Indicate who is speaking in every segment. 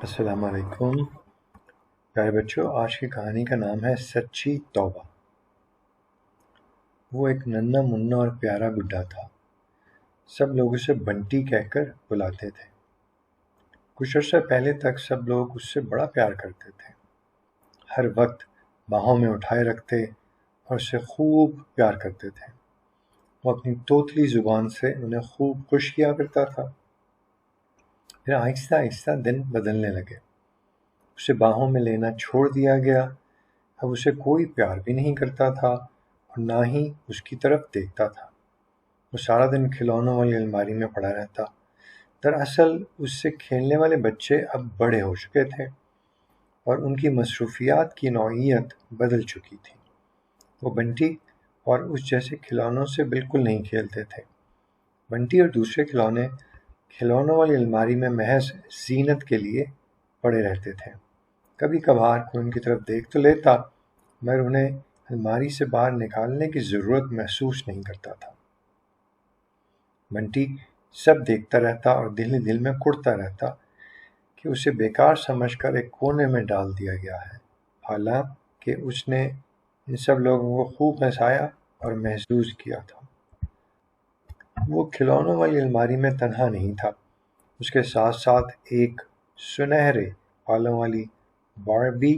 Speaker 1: السلام علیکم پیارے بچوں، آج کی کہانی کا نام ہے سچی توبہ۔ وہ ایک ننھا منا اور پیارا گڈھا تھا۔ سب لوگ اسے بنٹی کہہ کر بلاتے تھے۔ کچھ عرصہ پہلے تک سب لوگ اس سے بڑا پیار کرتے تھے، ہر وقت باہوں میں اٹھائے رکھتے اور اسے خوب پیار کرتے تھے۔ وہ اپنی توتلی زبان سے انہیں خوب خوش کیا کرتا تھا۔ پھر آہستہ آہستہ دن بدلنے لگے، اسے باہوں میں لینا چھوڑ دیا گیا۔ اب اسے کوئی پیار بھی نہیں کرتا تھا اور نہ ہی اس کی طرف دیکھتا تھا۔ وہ سارا دن کھلونوں والی الماری میں پڑا رہتا۔ دراصل اس سے کھیلنے والے بچے اب بڑے ہو چکے تھے اور ان کی مصروفیات کی نوعیت بدل چکی تھی۔ وہ بنٹی اور اس جیسے کھلونوں سے بالکل نہیں کھیلتے تھے۔ بنٹی اور دوسرے کھلونے کھلونوں والی الماری میں محض زینت کے لیے پڑے رہتے تھے۔ کبھی کبھار کوئی ان کی طرف دیکھ تو لیتا، مگر انہیں الماری سے باہر نکالنے کی ضرورت محسوس نہیں کرتا تھا۔ بنٹی سب دیکھتا رہتا اور دل ہی دل میں کڑتا رہتا کہ اسے بیکار سمجھ کر ایک کونے میں ڈال دیا گیا ہے، حالانکہ اس نے ان سب لوگوں کو خوب ہنسایا اور محظوظ کیا تھا۔ وہ کھلونوں والی الماری میں تنہا نہیں تھا، اس کے ساتھ ساتھ ایک سنہرے بالوں والی باربی،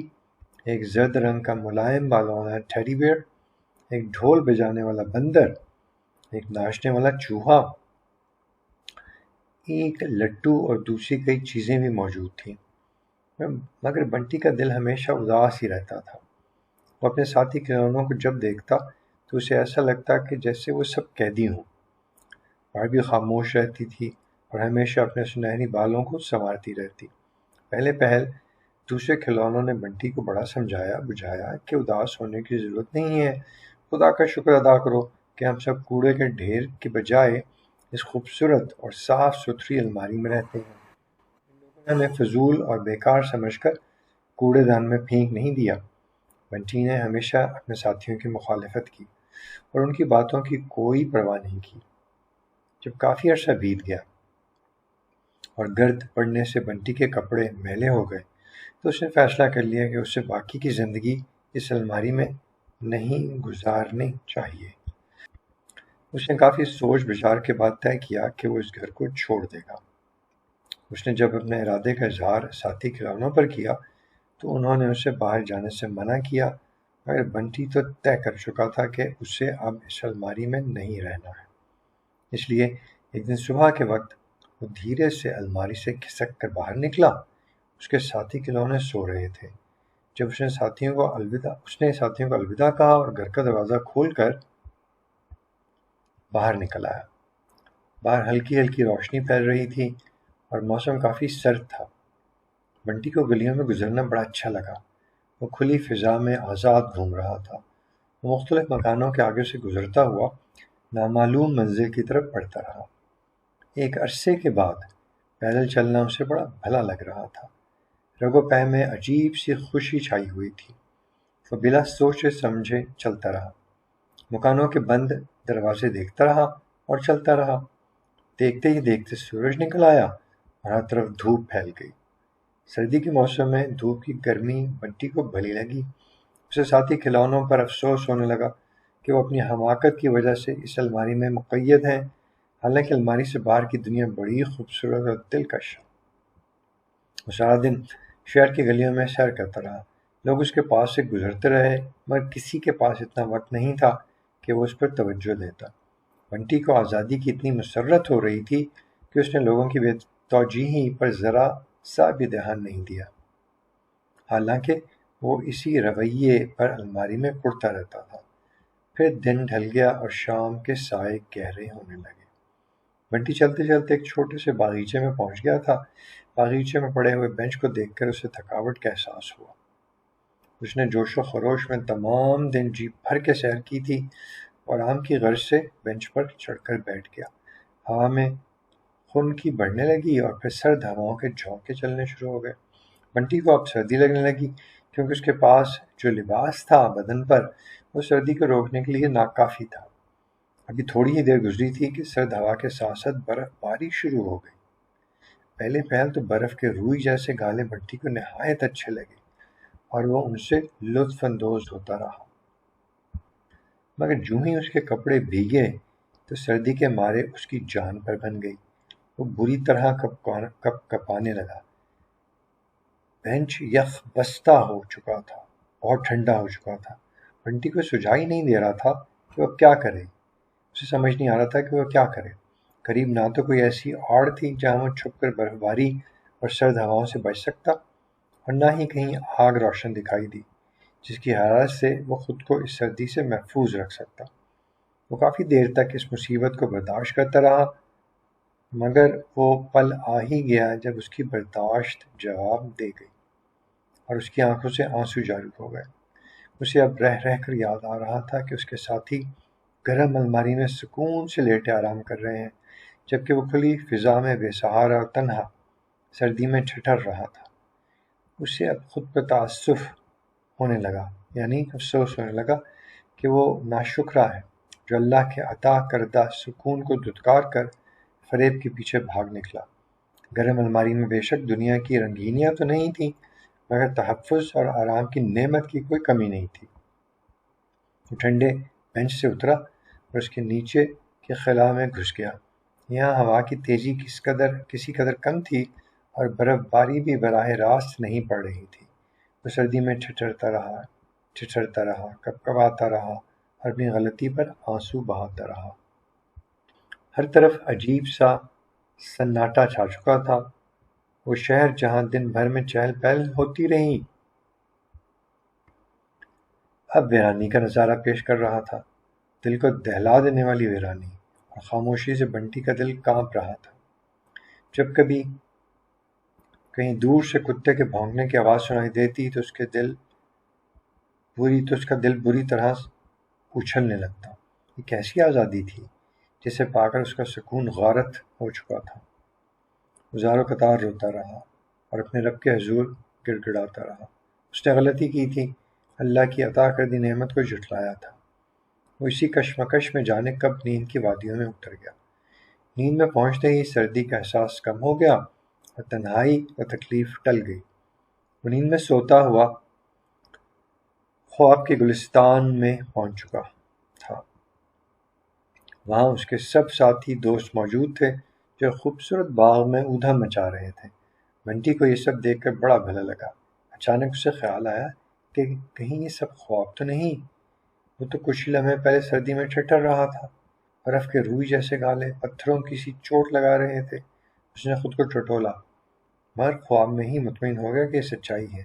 Speaker 1: ایک زرد رنگ کا ملائم بالوں والا ٹیڈی بیئر، ایک ڈھول بجانے والا بندر، ایک ناچنے والا چوہا، ایک لٹو اور دوسری کئی چیزیں بھی موجود تھیں۔ مگر بنٹی کا دل ہمیشہ اداس ہی رہتا تھا۔ وہ اپنے ساتھی کھلونوں کو جب دیکھتا تو اسے ایسا لگتا کہ جیسے وہ سب قیدی ہوں۔ باربی خاموش رہتی تھی اور ہمیشہ اپنے سنہری بالوں کو سنوارتی رہتی۔ پہلے پہل دوسرے کھلونوں نے بنٹی کو بڑا سمجھایا بجھایا کہ اداس ہونے کی ضرورت نہیں ہے، خدا کا شکر ادا کرو کہ ہم سب کوڑے کے ڈھیر کے بجائے اس خوبصورت اور صاف ستھری الماری میں رہتے ہیں۔ ان لوگوں نے ہمیں فضول اور بیکار سمجھ کر کوڑے دان میں پھینک نہیں دیا۔ بنٹی نے ہمیشہ اپنے ساتھیوں کی مخالفت کی اور ان کی باتوں کی کوئی پرواہ نہیں کی۔ جب کافی عرصہ بیت گیا اور گرد پڑنے سے بنٹی کے کپڑے میلے ہو گئے تو اس نے فیصلہ کر لیا کہ اسے باقی کی زندگی اس الماری میں نہیں گزارنی چاہیے۔ اس نے کافی سوچ بچار کے بعد طے کیا کہ وہ اس گھر کو چھوڑ دے گا۔ اس نے جب اپنے ارادے کا اظہار ساتھی کھلونوں پر کیا تو انہوں نے اسے باہر جانے سے منع کیا، مگر بنٹی تو طے کر چکا تھا کہ اسے اب اس الماری میں نہیں رہنا ہے۔ اس لیے ایک دن صبح کے وقت وہ دھیرے سے الماری سے کھسک کر باہر نکلا۔ اس کے ساتھی کھلونے سو رہے تھے۔ جب اس نے ساتھیوں کو الوداع کہا اور گھر کا دروازہ کھول کر باہر نکل آیا۔ باہر ہلکی ہلکی روشنی پھیل رہی تھی اور موسم کافی سرد تھا۔ بنٹی کو گلیوں میں گزرنا بڑا اچھا لگا۔ وہ کھلی فضا میں آزاد گھوم رہا تھا۔ وہ مختلف مکانوں کے آگے سے گزرتا ہوا نامعلوم منزل کی طرف بڑھتا رہا۔ ایک عرصے کے بعد پیدل چلنا اسے بڑا بھلا لگ رہا تھا۔ رگ و پے میں عجیب سی خوشی چھائی ہوئی تھی۔ وہ بلا سوچے سمجھے چلتا رہا، مکانوں کے بند دروازے دیکھتا رہا اور چلتا رہا۔ دیکھتے ہی دیکھتے سورج نکل آیا اور ہر طرف دھوپ پھیل گئی۔ سردی کے موسم میں دھوپ کی گرمی بنٹی کو بھلی لگی۔ اسے ساتھی کھلونوں پر افسوس ہونے لگا کہ وہ اپنی حماقت کی وجہ سے اس الماری میں مقید ہیں، حالانکہ الماری سے باہر کی دنیا بڑی خوبصورت اور دلکش ہے۔ وہ سارا دن شہر کی گلیوں میں سیر کرتا رہا۔ لوگ اس کے پاس سے گزرتے رہے، مگر کسی کے پاس اتنا وقت نہیں تھا کہ وہ اس پر توجہ دیتا۔ بنٹی کو آزادی کی اتنی مسرت ہو رہی تھی کہ اس نے لوگوں کی بے توجہی پر ذرا سا بھی دھیان نہیں دیا، حالانکہ وہ اسی رویے پر الماری میں کڑتا رہتا تھا۔ پھر دن ڈھل گیا اور شام کے سائے گہرے ہونے لگے۔ بنٹی چلتے چلتے ایک چھوٹے سے باغیچے میں پہنچ گیا تھا۔ باغیچے میں پڑے ہوئے بینچ کو دیکھ کر اسے تھکاوٹ کا احساس ہوا۔ اس نے جوش و خروش میں تمام دن جی بھر کے سیر کی تھی اور آم کی غرض سے بینچ پر چڑھ کر بیٹھ گیا۔ ہوا میں خنکی بڑھنے لگی اور پھر سرد ہواؤں کے جھونکے چلنے شروع ہو گئے۔ بنٹی کو اب سردی لگنے لگی کیونکہ اس کے پاس جو لباس تھا بدن پر وہ سردی کو روکنے کے لیے ناکافی تھا۔ ابھی تھوڑی ہی دیر گزری تھی کہ سرد ہوا کے ساتھ ساتھ برف باری شروع ہو گئی۔ پہلے پہل تو برف کے روئی جیسے گالے بنٹی کو نہایت اچھے لگے اور وہ ان سے لطف اندوز ہوتا رہا، مگر جوں ہی اس کے کپڑے بھیگے تو سردی کے مارے اس کی جان پر بن گئی۔ وہ بری طرح کپ کپانے لگا۔ بینچ یخ بستہ ہو چکا تھا، بہت ٹھنڈا ہو چکا تھا۔ بنٹی کو سجھائی نہیں دے رہا تھا کہ وہ کیا کرے، اسے سمجھ نہیں آ رہا تھا کہ وہ کیا کرے۔ قریب نہ تو کوئی ایسی آڑ تھی جہاں وہ چھپ کر برف باری اور سرد ہواؤں سے بچ سکتا، اور نہ ہی کہیں آگ روشن دکھائی دی جس کی حرارت سے وہ خود کو اس سردی سے محفوظ رکھ سکتا۔ وہ کافی دیر تک اس مصیبت کو برداشت کرتا رہا، مگر وہ پل آ ہی گیا جب اس کی برداشت جواب دے گئی اور اس کی آنکھوں سے آنسو جاری ہو گئے۔ اسے اب رہ رہ کر یاد آ رہا تھا کہ اس کے ساتھی گرم الماری میں سکون سے لیٹے آرام کر رہے ہیں، جبکہ وہ کھلی فضا میں بے سہارا اور تنہا سردی میں ٹھٹر رہا تھا۔ اسے اب خود پر تعصف ہونے لگا، یعنی افسوس ہونے لگا کہ وہ ناشکرا ہے جو اللہ کے عطا کردہ سکون کو دھتکار کر فریب کے پیچھے بھاگ نکلا۔ گرم الماری میں بے شک دنیا کی رنگینیاں تو نہیں تھیں، مگر تحفظ اور آرام کی نعمت کی کوئی کمی نہیں تھی۔ وہ ٹھنڈے بینچ سے اترا اور اس کے نیچے کے خلا میں گھس گیا۔ یہاں ہوا کی تیزی کسی قدر کم تھی اور برف باری بھی براہ راست نہیں پڑ رہی تھی۔ وہ سردی میں ٹھٹرتا رہا، کپکپاتا رہا اور اپنی غلطی پر آنسو بہاتا رہا۔ ہر طرف عجیب سا سناٹا چھا چکا تھا۔ وہ شہر جہاں دن بھر میں چہل پہل ہوتی رہی، اب ویرانی کا نظارہ پیش کر رہا تھا، دل کو دہلا دینے والی ویرانی، اور خاموشی سے بنٹی کا دل کانپ رہا تھا۔ جب کبھی کہیں دور سے کتے کے بھونکنے کی آواز سنائی دیتی تو اس کا دل بری طرح اچھلنے لگتا۔ یہ کیسی آزادی تھی جسے پا کر اس کا سکون غارت ہو چکا تھا۔ وہ زار و قطار روتا رہا اور اپنے رب کے حضور گڑ گڑاتا رہا۔ اس نے غلطی کی تھی، اللہ کی عطا کردی نعمت کو جھٹلایا تھا۔ وہ اسی کشمکش میں جانے کب نیند کی وادیوں میں اتر گیا۔ نیند میں پہنچتے ہی سردی کا احساس کم ہو گیا اور تنہائی و تکلیف ٹل گئی۔ وہ نیند میں سوتا ہوا خواب کے گلستان میں پہنچ چکا تھا۔ وہاں اس کے سب ساتھی دوست موجود تھے جو خوبصورت باغ میں اودھم مچا رہے تھے۔ بنٹی کو یہ سب دیکھ کر بڑا بھلا لگا۔ اچانک اسے خیال آیا کہ کہیں یہ سب خواب تو نہیں، وہ تو کچھ ہی لمحے پہلے سردی میں ٹھٹر رہا تھا، برف کے روئی جیسے گالے پتھروں کی سی چوٹ لگا رہے تھے۔ اس نے خود کو ٹٹولا، مگر خواب میں ہی مطمئن ہو گیا کہ یہ سچائی ہے۔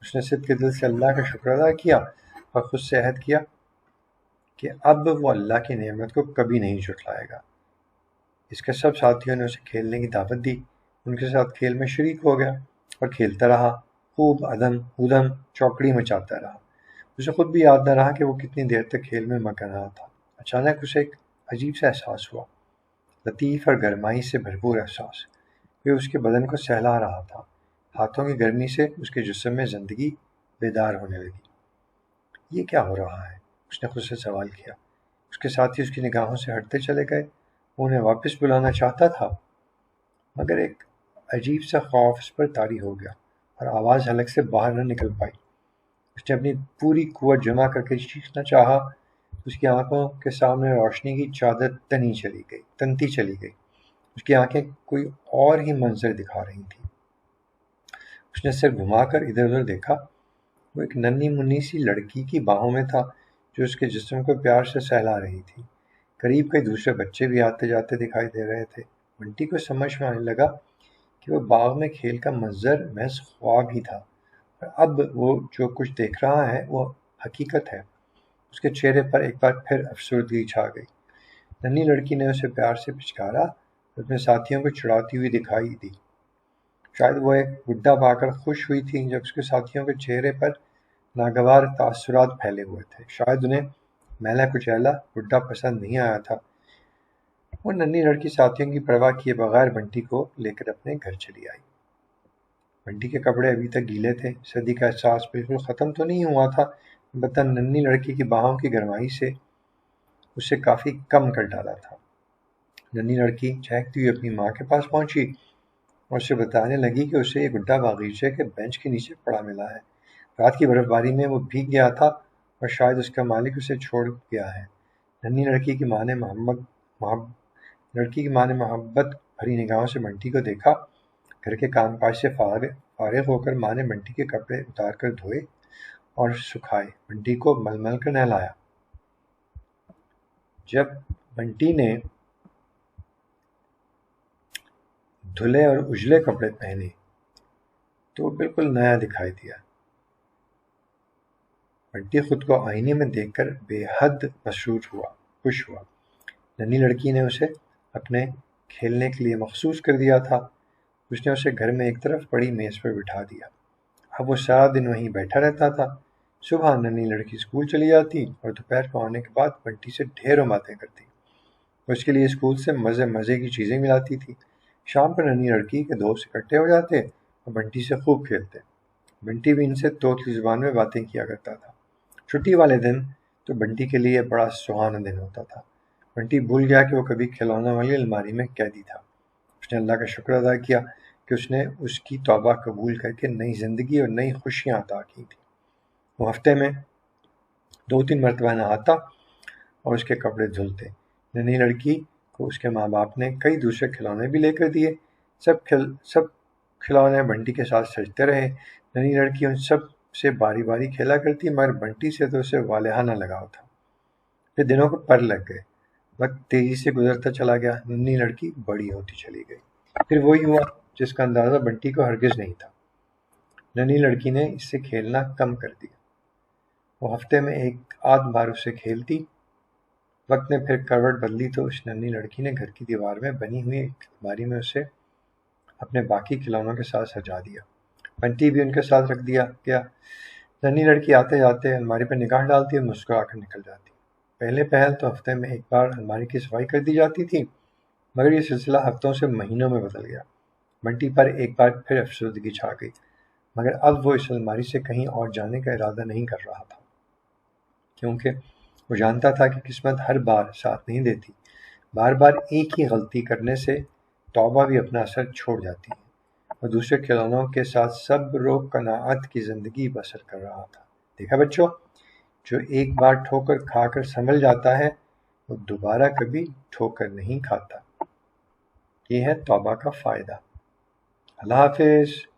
Speaker 1: اس نے صدق کے دل سے اللہ کا شکر ادا کیا اور خود سے عہد کیا کہ اب وہ اللہ کی نعمت کو کبھی نہیں جھٹلائے گا۔ اس کے سب ساتھیوں نے اسے کھیلنے کی دعوت دی، ان کے ساتھ کھیل میں شریک ہو گیا اور کھیلتا رہا، خوب ادم چوکڑی مچاتا رہا۔ اسے خود بھی یاد نہ رہا کہ وہ کتنی دیر تک کھیل میں مگن رہا تھا۔ اچانک اسے ایک عجیب سا احساس ہوا، لطیف اور گرمائی سے بھرپور احساس۔ وہ اس کے بدن کو سہلا رہا تھا، ہاتھوں کی گرمی سے اس کے جسم میں زندگی بیدار ہونے لگی۔ یہ کیا ہو رہا ہے؟ اس نے خود سے سوال کیا۔ اس کے ساتھی اس کی نگاہوں سے ہٹتے چلے گئے۔ وہ انہیں واپس بلانا چاہتا تھا، مگر ایک عجیب سا خوف اس پر طاری ہو گیا اور آواز حلق سے باہر نہ نکل پائی۔ اس نے اپنی پوری قوت جمع کر کے چیخنا چاہا، اس کی آنکھوں کے سامنے روشنی کی چادر تنتی چلی گئی۔ اس کی آنکھیں کوئی اور ہی منظر دکھا رہی تھیں۔ اس نے سر گھما کر ادھر ادھر دیکھا۔ وہ ایک ننھی منھی سی لڑکی کی باہوں میں تھا جو اس کے جسم کو پیار سے سہلا رہی تھی۔ قریب کئی دوسرے بچے بھی آتے جاتے دکھائی دے رہے تھے۔ بنٹی کو سمجھ میں آنے لگا کہ وہ باغ میں کھیل کا منظر محض خواب ہی تھا، اور اب وہ جو کچھ دیکھ رہا ہے وہ حقیقت ہے۔ اس کے چہرے پر ایک بار پھر افسردگی چھا گئی۔ ننھی لڑکی نے اسے پیار سے پچکارا اور اپنے ساتھیوں کو چڑھاتی ہوئی دکھائی دی۔ شاید وہ ایک گڈا پا کر خوش ہوئی تھی جب اس کے ساتھیوں کے چہرے پر ناگوار تاثرات پھیلے ہوئے تھے۔ شاید انہیں میلا کچیلا گڈا پسند نہیں آیا تھا۔ وہ ننھی لڑکی ساتھیوں کی پرواہ کیے بغیر بنٹی کو لے کر اپنے گھر چلی آئی۔ بنٹی کے کپڑے ابھی تک گیلے تھے، سردی کا احساس بالکل ختم تو نہیں ہوا تھا، البتہ ننھی لڑکی کی باہوں کی گرمائی سے اسے کافی کم کر ڈالا تھا۔ ننھی لڑکی چہکتی ہوئی اپنی ماں کے پاس پہنچی اور اسے بتانے لگی کہ اسے یہ گڈا باغیچے کے بینچ کے نیچے پڑا ملا ہے۔ رات کی برف باری میں وہ بھیگ گیا تھا اور شاید اس کا مالک اسے چھوڑ گیا ہے۔ ننھی لڑکی کی ماں نے محبت بھری نگاہوں سے بنٹی کو دیکھا۔ گھر کے کام کاج سے فارغ ہو کر ماں نے بنٹی کے کپڑے اتار کر دھوئے اور سکھائے، بنٹی کو مل مل کر نہلایا۔ جب بنٹی نے دھلے اور اجلے کپڑے پہنے تو وہ بالکل نیا دکھائی دیا۔ بنٹی خود کو آئینے میں دیکھ کر بے حد خوش ہوا۔ ننھی لڑکی نے اسے اپنے کھیلنے کے لیے مخصوص کر دیا تھا۔ اس نے اسے گھر میں ایک طرف پڑی میز پر بٹھا دیا۔ اب وہ سارا دن وہیں بیٹھا رہتا تھا۔ صبح ننھی لڑکی اسکول چلی جاتی اور دوپہر کو آنے کے بعد بنٹی سے ڈھیروں باتیں کرتی۔ اس کے لیے اسکول سے مزے کی چیزیں ملاتی تھی۔ شام پر ننھی لڑکی کے دوست اکٹھے ہو جاتے اور بنٹی سے خوب کھیلتے۔ بنٹی بھی ان سے طوطی زبان میں باتیں کیا کرتا تھا۔ چھٹی والے دن تو بنٹی کے لیے بڑا سہانا دن ہوتا تھا۔ بنٹی بھول گیا کہ وہ کبھی کھلونا والی الماری میں قیدی تھا۔ اس نے اللہ کا شکر ادا کیا کہ اس نے اس کی توبہ قبول کر کے نئی زندگی اور نئی خوشیاں عطا کی تھیں۔ وہ ہفتے میں 2-3 مرتبہ نہاتا اور اس کے کپڑے دھلتے۔ ننھی لڑکی کو اس کے ماں باپ نے کئی دوسرے کھلونے بھی لے کر دیے۔ سب کھلونے بنٹی کے ساتھ سجتے رہے۔ ننھی لڑکی ان سب سے باری باری کھیلا کرتی، مگر بنٹی سے تو اسے والہانہ لگاؤ تھا۔ پھر دنوں کو پر لگ گئے، وقت تیزی سے گزرتا چلا گیا، ننھی لڑکی بڑی ہوتی چلی گئی۔ پھر وہی ہوا جس کا اندازہ بنٹی کو ہرگز نہیں تھا۔ ننھی لڑکی نے اس سے کھیلنا کم کر دیا۔ وہ ہفتے میں 1-8 بار اس سے کھیلتی۔ وقت نے پھر کروٹ بدلی تو اس ننھی لڑکی نے گھر کی دیوار میں بنی ہوئی ایک الماری میں اسے اپنے باقی کھلونوں کے ساتھ سجا دیا۔ بنٹی بھی ان کے ساتھ رکھ دیا گیا۔ ننھی لڑکی آتے جاتے الماری پر نگاہ ڈالتی اور مسکرا کر نکل جاتی۔ پہلے پہل تو ہفتے میں 1 بار الماری کی صفائی کر دی جاتی تھی، مگر یہ سلسلہ ہفتوں سے مہینوں میں بدل گیا۔ بنٹی پر ایک بار پھر افسردگی چھا گئی، مگر اب وہ اس الماری سے کہیں اور جانے کا ارادہ نہیں کر رہا تھا، کیونکہ وہ جانتا تھا کہ قسمت ہر بار ساتھ نہیں دیتی۔ بار بار ایک ہی غلطی کرنے سے توبہ بھی اپنا اثر چھوڑ جاتی ہے۔ اور دوسرے کھلونوں کے ساتھ صبر و قناعت کی زندگی بسر کر رہا تھا۔ دیکھا بچوں، جو ایک بار ٹھوکر کھا کر سنبھل جاتا ہے وہ دوبارہ کبھی ٹھوکر نہیں کھاتا۔ یہ ہے توبہ کا فائدہ۔ اللہ حافظ۔